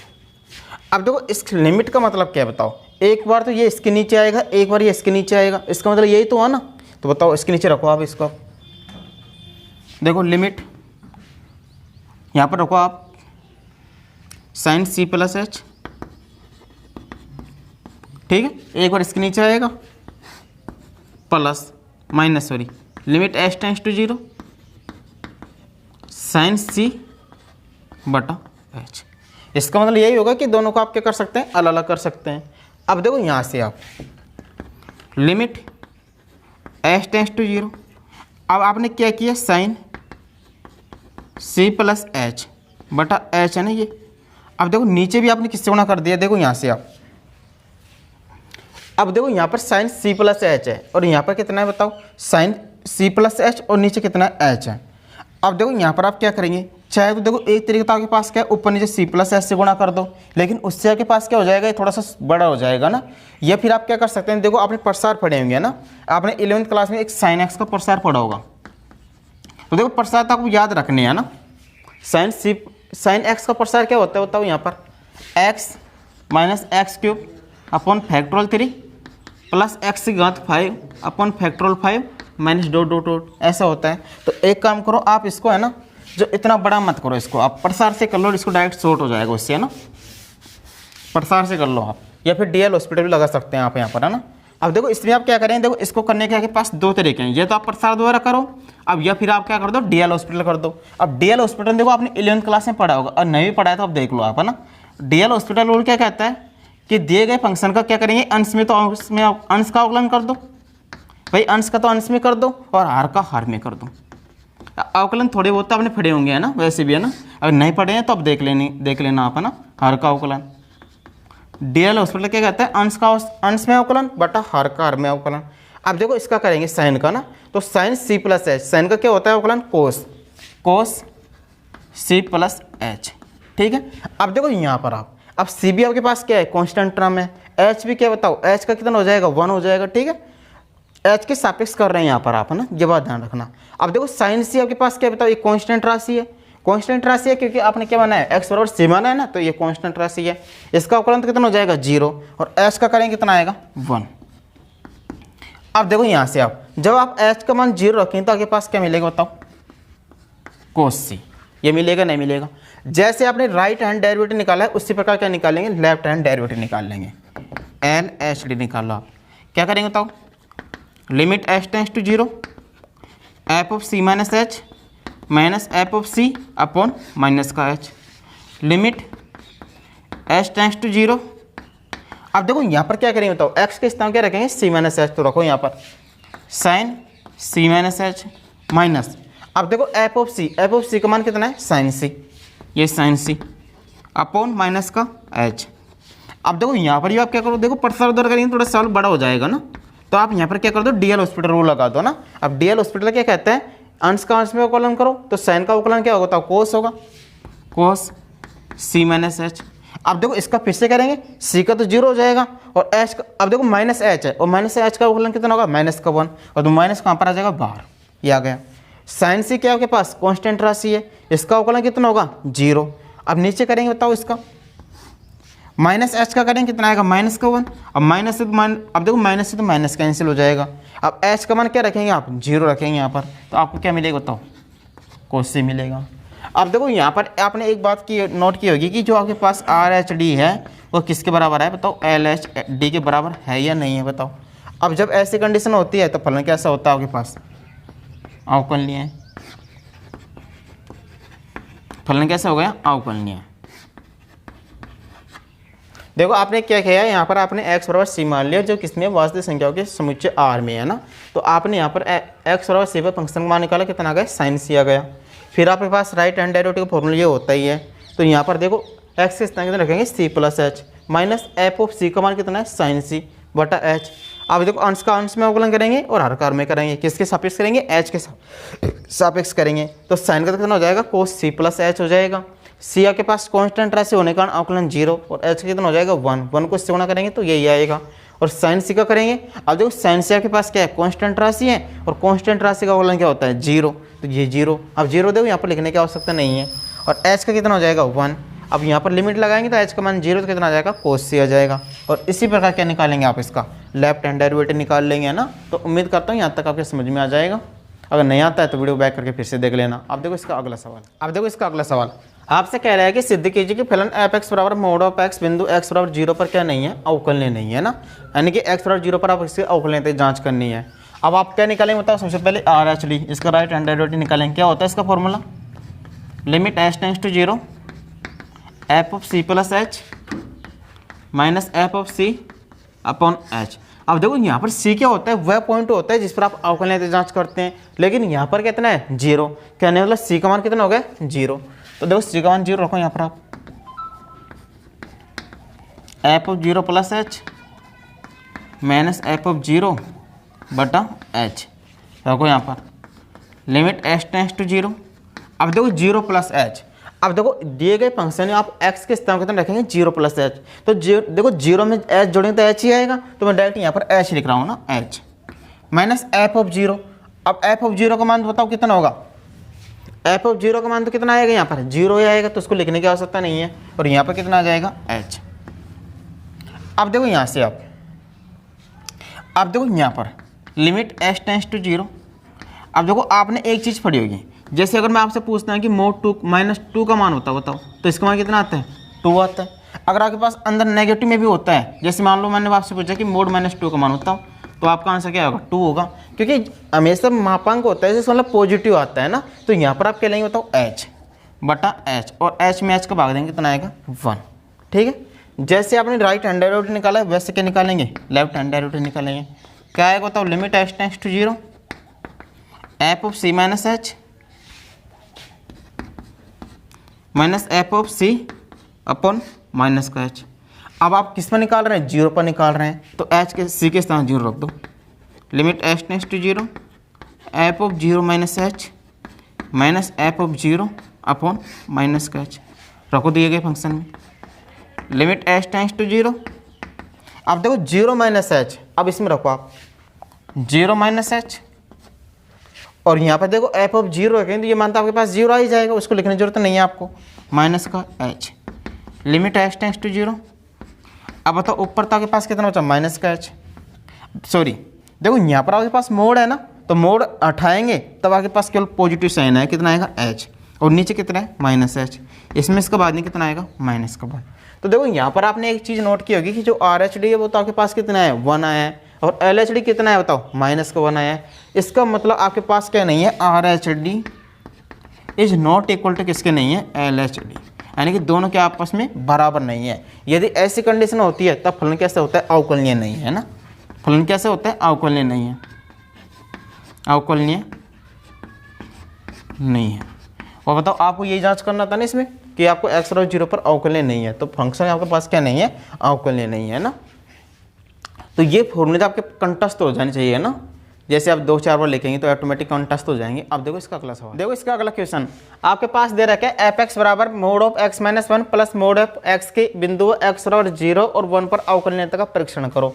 अब देखो इस लिमिट का मतलब क्या है बताओ, एक बार तो ये इसके नीचे आएगा एक बार ये इसके नीचे आएगा, इसका मतलब यही तो है ना। तो बताओ इसके नीचे रखो आप इसको, देखो लिमिट यहाँ पर रखो आप साइन सी प्लस एच, ठीक है, एक बार इसके नीचे आएगा plus minus sorry limit h tends to 0 sine c बटा एच। इसका मतलब यही होगा कि दोनों को आप क्या कर सकते हैं अलग अलग कर सकते हैं। अब देखो यहाँ से आप लिमिट एच टेंड्स टू 0, अब आपने क्या किया साइन सी प्लस एच बटा एच है ना ये। अब देखो नीचे भी आपने किससे गुणा कर दिया, देखो यहाँ से आप, अब देखो यहाँ पर साइन सी प्लस एच है और यहाँ पर कितना है बताओ साइन सी प्लस एच, और नीचे कितना एच है। अब देखो यहाँ पर आप क्या करेंगे, चाहे तो देखो एक तरीका तो आपके पास क्या है ऊपर नीचे सी प्लस एच से गुणा कर दो, लेकिन उससे आपके पास क्या हो जाएगा ये थोड़ा सा बड़ा हो जाएगा ना। या फिर आप क्या कर सकते हैं, देखो आपने प्रसार पढ़े होंगे ना, आपने 11वीं क्लास में एक साइन एक्स का प्रसार पढ़ा होगा, तो देखो प्रसार तो आपको याद रखने है ना। साइन एक्स का प्रसार क्या होता है बताओ, यहाँ पर x minus x cube upon factorial 3 plus x की घात 5 upon factorial 5 minus dot dot dot ऐसा होता है। तो एक काम करो आप इसको है ना, जो इतना बड़ा मत करो इसको, आप प्रसार से कर लो, इसको डायरेक्ट शॉर्ट हो जाएगा उससे है ना, प्रसार से कर लो आप, या फिर डीएल हॉस्पिटल भी लगा सकते हैं आप यहाँ पर है ना। अब देखो इसमें आप क्या करें, देखो इसको करने के आपके पास दो तरीके हैं, ये तो आप प्रसार द्वारा करो अब, या फिर आप क्या कर दो डीएल हॉस्पिटल कर दो। अब डीएल हॉस्पिटल देखो आपने 11वीं क्लास में पढ़ा होगा और नहीं पढ़ा है तो आप देख लो आप है ना। डीएल हॉस्पिटल रूल क्या कहता है कि दिए गए फंक्शन का क्या करेंगे अंश में, तो अंश में अंश का अवकलन कर दो भाई, अंश का तो अंश में कर दो और हार का हार में कर दो। अवकलन थोड़े बहुत तो आपने पढ़े होंगे है ना वैसे भी है ना, अगर नहीं पढ़े हैं तो अब देख लेना आप है ना। हार का अवकलन डीएल हॉस्पिटल क्या कहता है अंश का अंश में अवकलन बटा हार का हार में अवकलन। अब देखो इसका करेंगे साइन का ना, तो sine c plus h, sine का क्या होता है अवकलन कोस सी प्लस एच, ठीक है। अब देखो यहाँ पर आप, अब सी भी आपके पास क्या है कांस्टेंट टर्म है, एच भी क्या बताओ एच का कितना हो जाएगा 1 हो जाएगा, ठीक है। एच के सापेक्ष कर रहे हैं यहाँ पर आप, है ना, ये बात ध्यान रखना। अब देखो साइन सी आपके पास क्या बताओ, ये कांस्टेंट राशि है, कांस्टेंट राशि है क्योंकि आपने क्या माना है, एक्स बराबर सी माना है ना, तो ये कांस्टेंट राशि है। इसका अवकलन कितना हो जाएगा 0 और एच का करेंगे कितना आएगा 1। अब देखो यहाँ से आप जब आप एच का मान 0 रखें तो आपके पास क्या मिलेगा बताओ, कोस सी। ये मिलेगा नहीं मिलेगा। जैसे आपने राइट हैंड डेरिवेटिव निकाला है उसी प्रकार क्या निकालेंगे, लेफ्ट हैंड डेरिवेटिव निकाल लेंगे। एल एच डी निकाल लो आप, क्या करेंगे बताओ, limit h tends to 0 f of c minus h minus f of c upon minus का h, limit h tends to 0। अब देखो यहाँ पर क्या करेंगे बताओ, एक्स के स्थान क्या रखेंगे सी माइनस एच, तो रखो यहाँ पर साइन सी माइनस एच माइनस, अब देखो एफ ऑफ सी का मान कितना है साइन सी, ये साइन सी अपॉन माइनस का एच। अब देखो यहाँ पर भी आप क्या करो, देखो परसार उधर करेंगे थोड़ा सॉल्व बड़ा हो जाएगा ना, तो आप यहाँ पर क्या कर दो, डीएल हॉस्पिटल रूल लगा दो ना। अब डीएल हॉस्पिटल क्या कहते हैं, अंश का अंश में अवकलन करो, तो साइन का अवकलन क्या होगा, कोस होगा, कोस सी माइनस एच। अब देखो इसका फिर से करेंगे, सी का तो 0 हो जाएगा और एच का, अब देखो माइनस एच है और माइनस एच का अवकलन कितना होगा, माइनस का 1, और तो माइनस कहाँ पर आ जाएगा बाहर, ये आ गया। साइन सी क्या आपके पास कांस्टेंट राशि है, इसका अवकलन कितना होगा 0। अब नीचे करेंगे बताओ इसका, माइनस एच का करेंगे कितना आएगा माइनस का 1, अब माइनस से तो अब देखो माइनस से तो माइनस कैंसिल हो जाएगा। अब एच का मान क्या रखेंगे आप 0 रखेंगे यहाँ पर, तो आपको क्या मिलेगा बताओ, कोस सी मिलेगा। अब देखो यहाँ पर आपने एक बात की नोट की होगी कि जो आपके पास आर एच डी है वो किसके बराबर है बताओ, एल एच डी के बराबर है या नहीं है बताओ। अब जब ऐसी कंडीशन होती है तो फलन कैसा होता है आपके पास, अवकलनीय है, फलन कैसा हो गया अवकलनीय। देखो आपने क्या किया है, यहाँ पर आपने x बराबर सी मान लिया जो किसमें वास्तविक संख्याओं के समुच्चय r में है ना, तो आपने यहाँ पर x बराबर सी पर फंक्शन का मान निकाला, कितना आ गया साइन सी आ गया। फिर आपके पास राइट हैंड डेरिवेटिव का फॉर्मूला ये होता ही है, तो यहाँ पर देखो x के स्थान कितना रखेंगे c plus h minus f of c का मान कितना है साइन सी बटा एच। अब देखो अंश का अंश में अवकलन करेंगे और हर का में करेंगे, किसके सापेक्ष करेंगे, एच के सापेक्ष करेंगे, तो साइन का कितना हो जाएगा कोस सी प्लस एच हो जाएगा। सी के पास कांस्टेंट राशि होने का अवकलन 0 और एच का कितना हो जाएगा 1 को इससे गुणा करेंगे तो यही आएगा। और साइन सी का करेंगे, अब देखो साइन सी के पास क्या है कांस्टेंट राशि है और कांस्टेंट राशि का अवकलन क्या होता है 0, तो ये 0। अब 0 देखो यहाँ पर लिखने की आवश्यकता नहीं है। और एच का कितना हो जाएगा 1, अब यहाँ पर लिमिट लगाएंगे तो एच का मान 0 तो कितना आ जाएगा कोस सी आ जाएगा। और इसी प्रकार क्या निकालेंगे आप, इसका लेफ्ट हैंड डेरिवेटिव निकाल लेंगे, है ना। तो उम्मीद करता हूँ यहाँ तक आपके समझ में आ जाएगा। अगर नहीं आता है तो वीडियो बैक करके फिर से देख लेना। अब देखो इसका अगला सवाल, आपसे कह रहा है कि सिद्ध कीजिए कि फलन एफ एक्स बराबर मोड ऑफ एक्स बिंदु एक्स बराबर 0 पर क्या नहीं है, अवकलनीय नहीं है ना, यानी कि एक्स बराबर 0 पर आप इसकी अवकलनीयता जांच करनी है। अब आप क्या निकालेंगे बताओ, सबसे पहले आर एच डी, इसका राइट हैंड डेरिवेटिव निकालेंगे। क्या होता है इसका formula, limit h tends to 0 f of c plus h minus f of c upon h. अब देखो यहाँ पर सी क्या होता है, वह पॉइंट होता है जिस पर आप अवकलनीयता जांच करते हैं, लेकिन यहाँ पर कितना है 0, कहने मतलब सी का मान कितना हो गया 0। तो देखो सी का मान 0 रखो यहाँ पर आप, F of 0 plus h minus f of 0 बटा एच रखो यहाँ पर, लिमिट एच टेंस टू 0। अब देखो 0 प्लस एच, अब देखो दिए गए फंक्शन में आप x के स्थान कितना रखेंगे 0 प्लस एच, तो देखो 0 में h जोड़ेंगे तो h ही आएगा, तो मैं डायरेक्ट यहाँ पर h लिख रहा हूँ ना, h माइनस एफ ऑफ 0। अब एफ ऑफ 0 का मान बताओ कितना होगा, एफ ऑफ 0 का मान तो कितना आएगा यहाँ पर 0 ही आएगा, तो उसको लिखने की आवश्यकता नहीं है। और यहाँ पर कितना आ जाएगा h। अब देखो यहाँ से अब देखो यहाँ पर लिमिट h टेंस टू 0। अब देखो आपने एक चीज़ पढ़ी होगी, जैसे अगर मैं आपसे पूछता हूँ कि मोड 2 माइनस 2 का मान होता है बताओ, तो इसका मान कितना आता है 2 आता है। अगर आपके पास अंदर नेगेटिव में भी होता है, जैसे मान लो मैंने आपसे पूछा कि मोड माइनस 2 का मान होता हो, तो आपका आंसर क्या होगा 2 होगा, क्योंकि हमेशा मापांक होता है जैसे मतलब पॉजिटिव आता है ना। तो यहाँ पर आप क्या लेंगे बताओ h बटा h, और h में h का भाग देंगे कितना आएगा 1। ठीक है, जैसे आपने राइट हैंड डेरिवेटिव निकाला है वैसे क्या निकालेंगे, लेफ्ट हैंड डेरिवेटिव निकालेंगे। क्या आएगा बताओ, limit h tends to 0 f of c minus h minus f of c upon minus का एच। अब आप किस पर निकाल रहे हैं, 0 पर निकाल रहे हैं, तो एच के सी के स्थान 0 रख दो, limit h tends to 0 f of 0 minus h minus f of 0 upon minus का एच रखो दिए गए फंक्शन में, लिमिट एच टेंस टू 0। अब देखो 0 माइनस एच, अब इसमें रखो आप जीरो माइनस एच, और यहाँ पर देखो एफ ऑफ जीरो है तो ये मानता आपके पास जीरो आ ही जाएगा, उसको लिखने की जरूरत नहीं है आपको। माइनस का h, limit h tends to zero. अब बताओ ऊपर तो आपके पास कितना बचा, माइनस का एच, सॉरी देखो यहाँ पर आपके पास मोड है ना, तो मोड हटाएंगे तब आपके पास केवल पॉजिटिव साइन है, कितना आएगा एच, और नीचे कितना है माइनस एच, इसमें इसका बाद नहीं कितना आएगा माइनस का बाद। तो देखो यहाँ पर आपने एक चीज़ नोट की होगी कि जो आर एच डी है वो तो आपके पास कितना है 1 आया है, और एल एच डी कितना है बताओ माइनस का 1 आया है। इसका मतलब आपके पास क्या नहीं है, R H D is not equal to किसके नहीं है, एल एच डी, यानी कि दोनों के आपस में बराबर नहीं है। यदि ऐसी कंडीशन होती है तब फलन कैसे होता है, अवकलनीय नहीं है ना, फलन कैसे होता है, अवकलनीय नहीं है, अवकलनीय नहीं है। और बताओ आपको यही जांच करना था ना इसमें कि आपको एक्स बराबर जीरो पर अवकलनीय नहीं है, तो फंक्शन आपके पास क्या नहीं है, अवकलनीय नहीं है ना। तो ये फॉर्मूले आपके कंटस्ट हो जाने चाहिए ना, जैसे आप 2-4 बार लिखेंगे तो ऑटोमेटिक कंटस्ट हो जाएंगे। अब देखो इसका अगला सवाल, देखो इसका अगला क्वेश्चन आपके पास दे रखा है एफ एक्स बराबर mode of x minus 1 plus mode of x के बिंदु एक्स बराबर 0 और 1 पर अवकलनीयता का परीक्षण करो।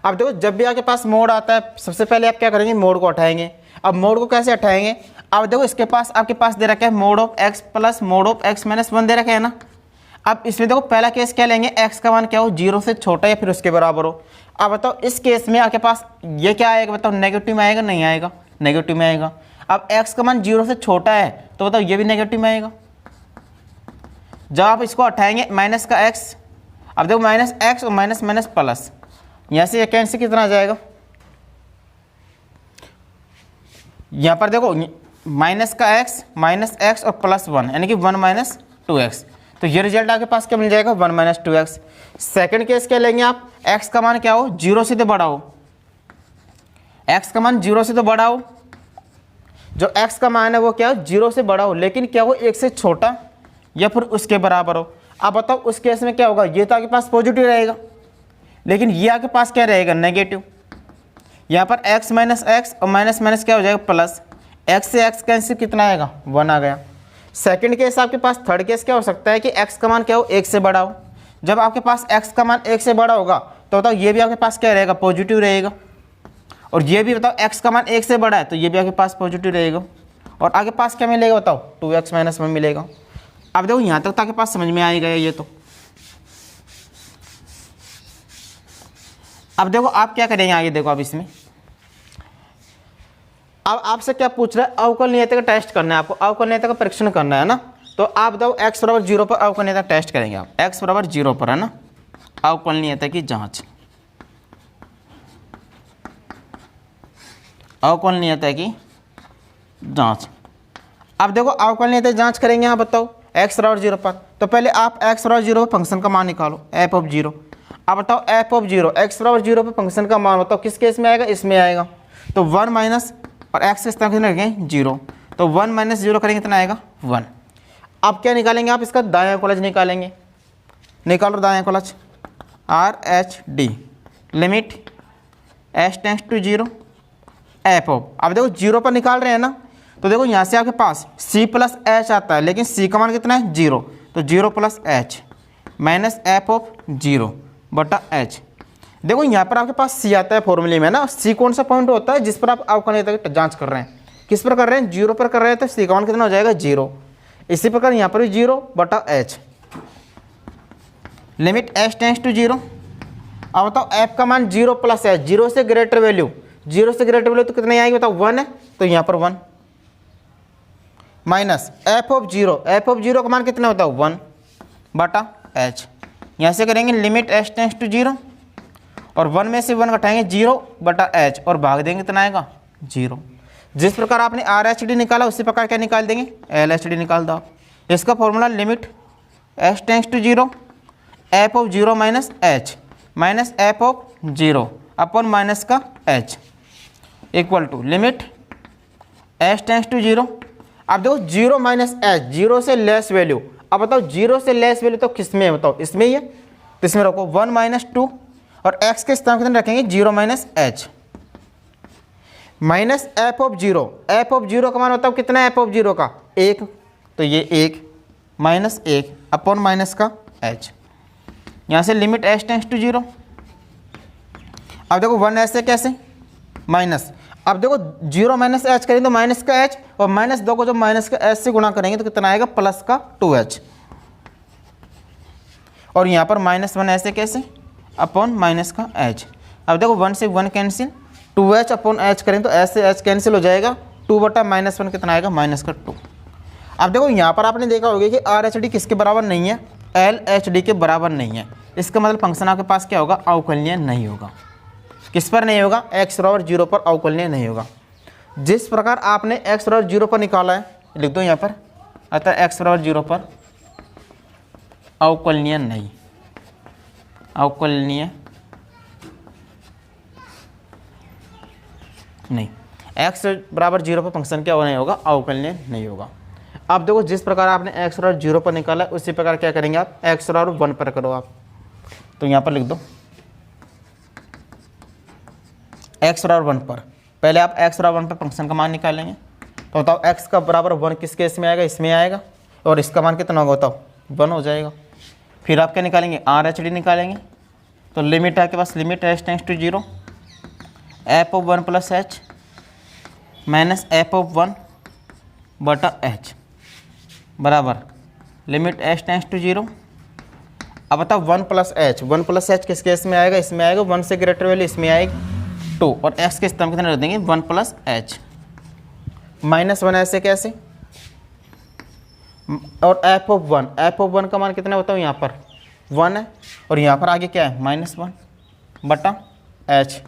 अब देखो जब भी आपके पास मोड आता है सबसे पहले आप क्या करेंगे, मोड को हटाएंगे। अब मोड को कैसे हटाएंगे, अब देखो इसके पास आपके पास दे रखा है mode of x plus mode of x minus 1 दे रखा है ना। अब इसमें देखो पहला केस क्या लेंगे, एक्स का मान क्या हो, 0 से छोटा या फिर उसके बराबर हो। अब बताओ इस केस में आपके पास ये क्या आएगा, बताओ नेगेटिव में आएगा, नहीं आएगा, नेगेटिव में आएगा। अब x का मान 0 से छोटा है तो बताओ ये भी नेगेटिव में आएगा। जब आप इसको हटाएंगे माइनस का x, अब देखो माइनस एक्स और माइनस माइनस प्लस, यहाँ से कैंसिल कितना आ जाएगा, यहाँ पर देखो माइनस का x माइनस एक्स और प्लस 1 यानी कि 1 माइनस 2x, तो ये रिजल्ट आपके पास क्या मिल जाएगा, 1 माइनस 2x। सेकेंड केस क्या लेंगे आप, x का मान क्या हो, 0 से तो बड़ा हो, x का मान 0 से तो बड़ा हो, जो x का मान है वो क्या हो, 0 से बड़ा हो, लेकिन क्या हो 1 से छोटा या फिर उसके बराबर हो। अब बताओ उस केस में क्या होगा, ये तो आपके पास पॉजिटिव रहेगा लेकिन ये आपके पास क्या रहेगा, नेगेटिव। यहाँ पर x माइनस एक्स और माइनस माइनस क्या हो जाएगा प्लस, x से x कैंसिल कितना आएगा, 1 आ गया। सेकंड केस आपके पास, थर्ड केस क्या हो सकता है कि x का मान क्या हो, 1 से बड़ा हो। जब आपके पास x का मान 1 से बड़ा होगा तो बताओ ये भी आपके पास क्या रहेगा, पॉजिटिव रहेगा, और ये भी बताओ x का मान 1 से बड़ा है तो ये भी आपके पास पॉजिटिव रहेगा, और आगे पास क्या मिलेगा बताओ, 2x माइनस 1 मिलेगा। अब देखो यहाँ तक तो आपके पास समझ में आ ही गया ये तो। अब देखो आप क्या करेंगे आगे, देखो अब इसमें अब आपसे क्या पूछ रहा है, अवकलनीयता का टेस्ट करना है आपको, अवकलनीयता का परीक्षण करना है ना। तो आप बताओ x बराबर 0 पर अवकलनीयता टेस्ट करेंगे आप, x बराबर 0 पर है ना, अवकलनीयता की जांच, अवकलनीयता की जांच। अब देखो अवकलनीयता की जांच करेंगे आप, बताओ x बराबर 0 पर, तो पहले आप x बराबर 0 पर फंक्शन का मान निकालो, f ऑफ 0। अब बताओ f ऑफ 0, x बराबर 0 पर फंक्शन का मान बताओ किस केस में आएगा, इसमें आएगा, तो 1 माइनस और x के स्थान कितना रखेंगे 0, तो 1 माइनस 0 करेंगे कितना आएगा 1। अब क्या निकालेंगे आप, इसका दायां कॉलेज निकालेंगे, निकालो दायां कॉलेज, R H D limit h tends to 0 f of. अब देखो 0 पर निकाल रहे हैं ना, तो देखो यहाँ से आपके पास c प्लस एच आता है, लेकिन c का मान कितना है 0, तो 0 plus h minus f of 0 बटा एच। देखो यहाँ पर आपके पास c आता है फॉर्मूले में ना, c कौन सा पॉइंट होता है जिस पर आप अवकलनीयता की जांच कर रहे हैं, किस पर कर रहे हैं, 0 पर कर रहे हैं, तो c का मान कितना हो जाएगा 0। इसी प्रकार यहाँ पर भी 0 बटा h limit h tends to 0। अब बताओ f का मान 0 प्लस एच, 0 से ग्रेटर वैल्यू, 0 से ग्रेटर वैल्यू तो कितनी आएगी बताओ 1 है, तो यहाँ पर 1 minus f of 0, f of 0 का मान कितना होता है 1 बटा एच। यहाँ से करेंगे लिमिट एच टेंड्स टू 0 और 1 में से 1 घटाएंगे 0 बटा एच और भाग देंगे कितना आएगा 0। जिस प्रकार आपने आर एच डी निकाला उसी प्रकार क्या निकाल देंगे, एल एच डी निकाल दो आप। इसका formula limit h tends to 0 f of 0 minus f of 0 upon minus का h equal to limit h tends to 0। अब देखो 0 माइनस एच, 0 से लेस वैल्यू। अब बताओ 0 से लेस वैल्यू तो किस में है बताओ, इसमें ही है, तो इसमें रखो 1 माइनस 2 और x के स्थान कितने रखेंगे 0 minus h minus f of 0, f of 0 का मान बताओ कितना है, एफ ऑफ 0 का 1, तो ये 1 माइनस 1 अपॉन माइनस का h। यहाँ से लिमिट h टेंड्स टू 0। अब देखो 1 ऐसे कैसे, माइनस, अब देखो 0 माइनस एच करेंगे तो माइनस का एच, और -2 को जब माइनस का एच से गुणा करेंगे तो कितना आएगा प्लस का 2h, और यहाँ पर -1 ऐसे कैसे अपॉन माइनस का h। अब देखो 1 से 1 कैंसिल, 2h अपॉन h करें तो ऐसे h कैंसिल हो जाएगा, 2 बटा -1 कितना आएगा माइनस का 2। अब देखो यहाँ पर आपने देखा होगा कि RH किसके बराबर नहीं है, LHD के बराबर नहीं है। इसका मतलब फंक्शन आपके पास क्या होगा, अवकलनीय नहीं होगा। किस पर नहीं होगा, x बराबर 0 पर अवकलनीय नहीं होगा। जिस प्रकार आपने x बराबर 0 पर निकाला है, लिख दो यहाँ पर, अतः x बराबर 0 पर अवकलनीय नहीं, अवकलनीय नहीं, x बराबर 0 पर फंक्शन क्या नहीं होगा, अवकलनीय नहीं होगा। अब देखो जिस प्रकार आपने x बराबर 0 पर निकाला उसी प्रकार क्या करेंगे आप, x बराबर 1 पर करो आप, तो यहाँ पर लिख दो x बराबर 1 पर। पहले आप x बराबर 1 पर फंक्शन का मान निकालेंगे, तो बताओ x का बराबर 1 किस केस में आएगा, इसमें आएगा, और इसका मान कितना होगा बताओ 1 हो जाएगा। फिर आप क्या निकालेंगे, RH निकालेंगे, तो लिमिट आपके पास limit h tends to 0 f of 1 plus h minus f of 1 बटा h बराबर लिमिट h टेंड्स टू 0। अब बताओ 1 प्लस h किस केस में आएगा, इसमें आएगा, 1 से ग्रेटर वैल्यू इसमें आएगी 2, और x के स्थान कितने रख देंगे 1 प्लस h, -1 ऐसे कैसे, और f ऑफ 1 का मान कितना बताओ, यहाँ पर 1 है, और यहाँ पर आगे क्या है -1 बटा h।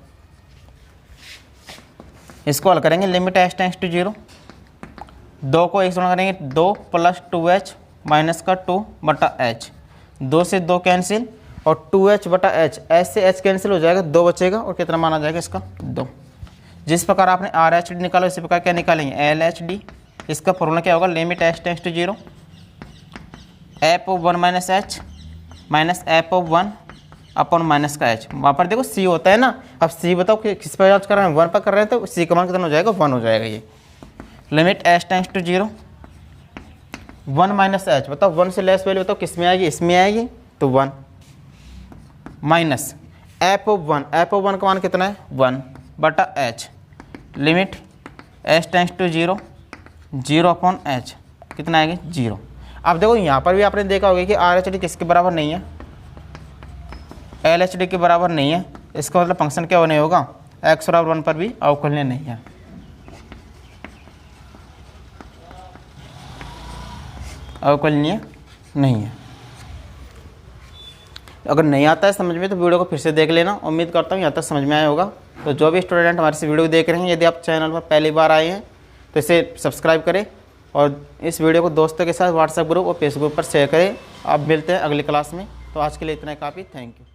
इसको हल करेंगे, लिमिट h टेंड्स टू 0, 2 को 1 से गुणा करेंगे 2 प्लस 2h माइनस का 2 बटा h, 2 से 2 कैंसिल, और 2h बटा h, h से h कैंसिल हो जाएगा, 2 बचेगा, और कितना माना जाएगा इसका 2। जिस प्रकार आपने RH निकाला इसी प्रकार क्या निकालेंगे LHD। इसका फॉर्मूला क्या होगा, limit h tends to 0 f of 1 minus h minus f of 1 upon minus का h। वहाँ पर देखो c होता है ना, अब c बताओ कि किस पर जांच कर रहे हैं, 1 पर कर रहे हैं, तो c का मान कितना हो जाएगा 1 हो जाएगा। ये limit h tends to 0 1 minus h, बताओ 1 से लेस वैल्यू बताओ किस में आएगी, इसमें आएगी, तो 1 माइनस f ऑफ 1 का मान कितना है 1 बटा h, limit h tends to 0 0 upon h कितना आएगा 0। अब देखो यहाँ पर भी आपने देखा होगा कि RH किसके बराबर नहीं है, LHD के बराबर नहीं है। इसका मतलब फंक्शन क्या होने होगा, x बराबर 1 पर भी अवकलनीय नहीं है, अवकलनीय नहीं है। अगर नहीं आता है समझ में तो वीडियो को फिर से देख लेना। उम्मीद करता हूँ यहाँ तक समझ में आया होगा। तो जो भी स्टूडेंट हमारे से वीडियो देख रहे हैं, यदि आप चैनल पर पहली बार आए हैं तो इसे सब्सक्राइब करें, और इस वीडियो को दोस्तों के साथ व्हाट्सएप ग्रुप और फेसबुक पर शेयर करें। आप मिलते हैं अगली क्लास में। तो आज के लिए इतना काफ़ी, थैंक यू।